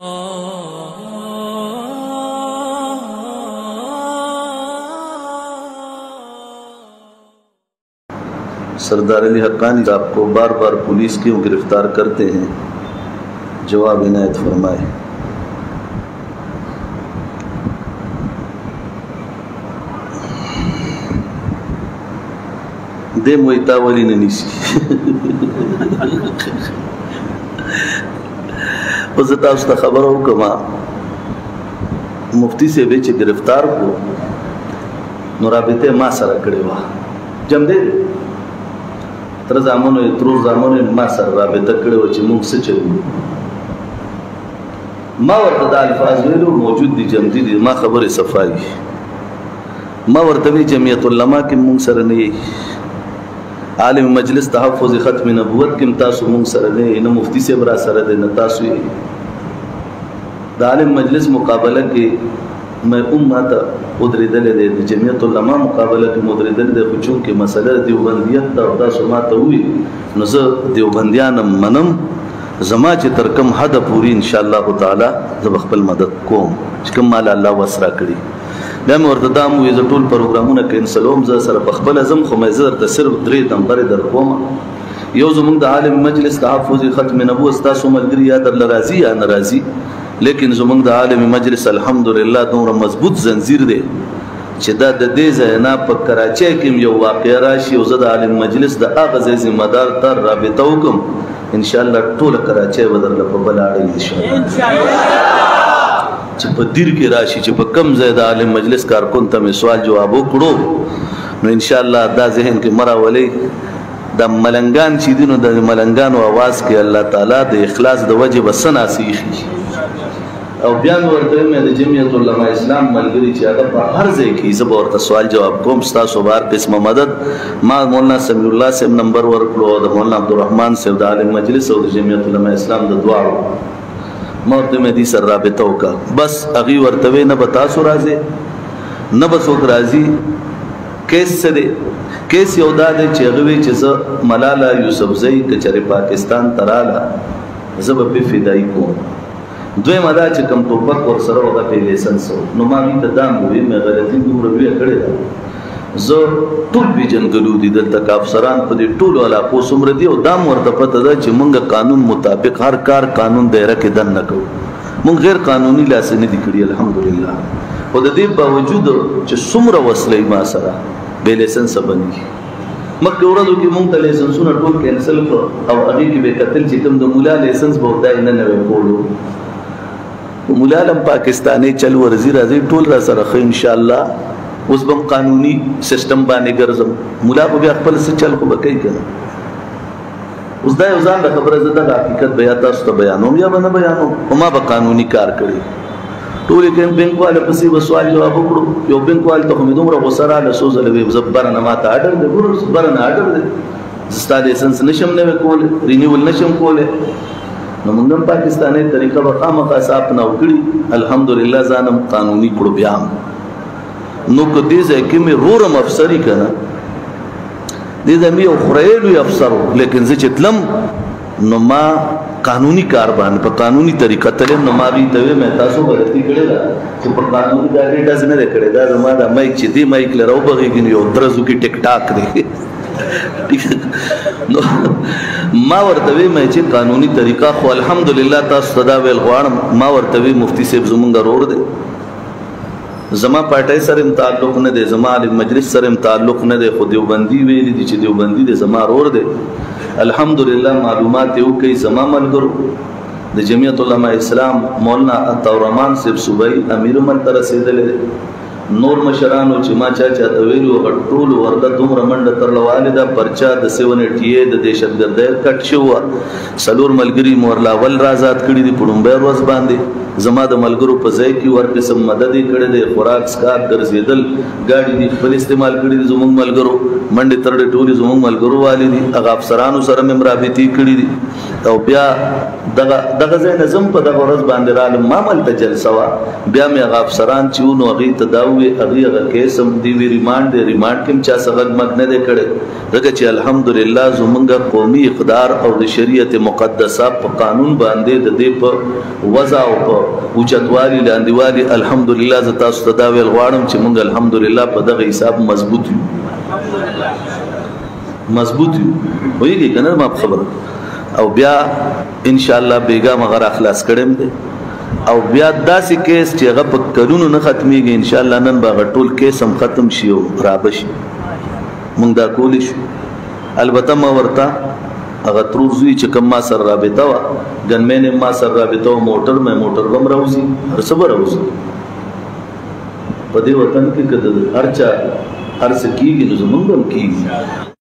सरदार अली हक्कानी साहब को बार बार पुलिस क्यों गिरफ्तार करते हैं, जवाब इनायत फरमाए। दे मोइतावली ने निशी उस खबर हो कमा मुफ्ती से बेच गिरफ्तार को नुराबिते मा सर कड़े वा जम दे तर जामोनो इतरो जामोनो मा सर राबिते कड़े वा चिमुंग से चलू मा वर्तदा अल्फाज वेलो मौजूद दी जमदी दी मा खबर सफाई मा वर्तबी जमियत उलमा के मुंग सर ने आलिम मजलिस तहफ़्फ़ुज़ ख़त्म नबुवत किम तासु मुंग सर ने इन मुफ्ती से बरा सर दे न तासु आलिम मजलिस मुकाबला के मैं उम्मत उधरी दले दे जमियत उलमा मुकाबला के मुदरी दले दे कुछ के मसला देवबंदियत ता सुमात हुई नज़ देवबंदियान मनम जमा च तरकम हद पूरी इंशाअल्लाह ताला जब खपल मदद कोम कम माल अल्लाह वसरा कड़ी मैं वर्तदा मु ये टोल प्रोग्रामونه कैंसलोम ज सर बखबल अजम खो मजर त सिर्फ द्रे नंबर दर कोम यो जमुंग द आलिम मजलिस तहफ़्फ़ुज़ ख़त्म नबुवत तासु मलगरी या दर राजी या नाराजी लेकिन जमुंग द आलिम मजलिस अल्हम्दुलिल्लाह दोर मजबूत जंजीर दे चदा द दे जना प कराची के यो वाक़या राशि ओ ज़द आलिम मजलिस द आगज जिम्मेदार तर राबिता हुकुम इंशाअल्लाह टोल कराची बदर ल बलाड़ी इंशाअल्लाह दीर की राशि कम ज़्यादा आलिम मजलिस कारकुन तमें सवाल जवाब कड़ो न इंशाअल्लाह दा जहन के मरा वाले द मलंगान चीदिनो द मलंगान आवाज़ के अल्लाह ताला द इखलास द वजह बसना सीखी और बयान वर्ते में द जमियत उलमा इस्लाम मलगरी चादा पर हर जगह की जब और सवाल जवाब कोम स्ता सुबार किस्म मदद मा मौलाना समीउल्लाह से नंबर वर्क लो द मौलाना अब्दुर्रहमान से द आलिम मजलिस और जमियत उलमा इस्लाम द दुआ मौत में दी सर राबिता का बस अगी वर्तवे न बता सो राजे न बसोक राजी केस से दे केस यौदा दे चेगवे चिज मलाला यूसुफजई कचरे पाकिस्तान तराला जब पे फिदाई को द्वे मदा च कम तो पक और सरो का पे लाइसेंस नो मामी तदाम हुए मैं गलती दूर भी खड़े था जो टूल भी जंगलू दी दल तक अफसरान पदे टूल वाला को सुमरदी और दाम वर्द पता दा च मंग कानून मुताबिक हर कार कानून दायरा के दन न को मंग गैर कानूनी लासे नहीं दिखड़ी अल्हम्दुलिल्लाह और दे बावजूद च सुमर वसले मा सरा बे लाइसेंस बनी मक्के उरदो की मंग लाइसेंस न टूल कैंसिल को और अभी की बेकतल चिकम द मुला लाइसेंस बहुत दा इन न कोलो मुलालम पाकिस्तानी चल वर्जी राजी टूल रा सर ख इंशाअल्लाह उस बम कानूनी सिस्टम बाने गर्जम मुला को भी अकबल से चल को बकई कर उस दाय उजान खबर जदा हकीकत बयाता उस बयानो या बना बयानो हमा ब कानूनी कार करे तो लेकिन बैंक वाले पसी वसवाल जवाब करो यो बैंक वाले तो हम दुमरा वसरा ल सोजल वे जब्बर न माता आर्डर दे गुरु जब्बर न आर्डर दे जिस्ता लाइसेंस नशम ने कोल रिन्यूअल नशम कोल न मंगम पाकिस्तानी तरीका बखाम का साफ ना उकड़ी अल्हम्दुलिल्लाह जानम कानूनी कुड़ब्याम नो को दे कि मैं रोरम अफसरी करना दे मी खुरेलु अफसर लेकिन जे चितलम नो मा कानूनी कारबान पर कानूनी तरीका तले नो मा भी तवे मैं तासो गलती करेगा तो पर कानूनी गाइडेंस ने रे करेगा जमादा माइक चिदी माइक ले रो बगी गिन यो द्रजु की टिकटाक दे ठीक नो मा वर्तवे मैं चे कानूनी तरीका खो अल्हम्दुलिल्लाह ता सदा वेल गवाण मा वर्तवे मुफ्ती से जुमुंगा रोड दे जमा पार्टी सर ताल्लुक न दे जमा आलिम मजलिस सर ताल्लुक न दे खुद देवबंदी वेली दी च देवबंदी दे जमा रोर दे अल्हम्दुलिल्लाह मालूमात यो कई जमा मन करो द जमियत उलमा इस्लाम मौलाना रहमान से सुबई अमीर मन तरसे दे नूर मशरानो चिमा चाचा तवेलु गट्टूल वर्दा तुम रमंड तरलवालिदा परचा द 788 द दहशतगर्द कट शुवा सलूर मलगरी मोरला वल राजात कड़ी दी पुडुंबे रोज बांधे जमा द मलगरू पजय की वर किस्म मदद कड़े दे खुराक स्कार कर जेदल गाड़ी दी फल इस्तेमाल कड़ी दी जुमुंग मलगरू منډې ترډې ټولې زموږ ملګرو والي دي هغه افسرانو سره مې مرابطې کړي دي او بیا دغه ځای نه زم په دغه ورځ باندې رالم ما ملته جلسه وه بیا مې هغه افسران چې وو نو هغوی ته دا ووې هغوی هغه کیس هم دي وي ریمانډ دی ریمانډ کې هم چا څه غږ مږ نه دی کړی ځکه چې الحمدلله زمونږ قومي اقدار او د شریعت مقدسه په قانون باندې د دې په وضع او په اوچتوالي لاندېوالي الحمدلله زه تاسو ته دا ویل غواړم چې مونږ الحمدلله په دغه حساب مضبوط یو پوهېږئ که نه ما په خبره او بیا انشاءالله بیګا مغه راخلاص کړی دی او بیا داسې کیس چې هغه په کلونو نه ختمیږي انشاءالله نن به هغه ټول کیس هم ختم شي او رابه شي مونږ دا کولی شو البته ما ورته هغه ترور زوی چې کوم ما سره رابطه وه ګنمین ما سره رابطه وه موټر به هم راوځي هر څه به راوځي په دې وطن کې که د هر چا هر څه کېږي نو زمونږ هم کېږي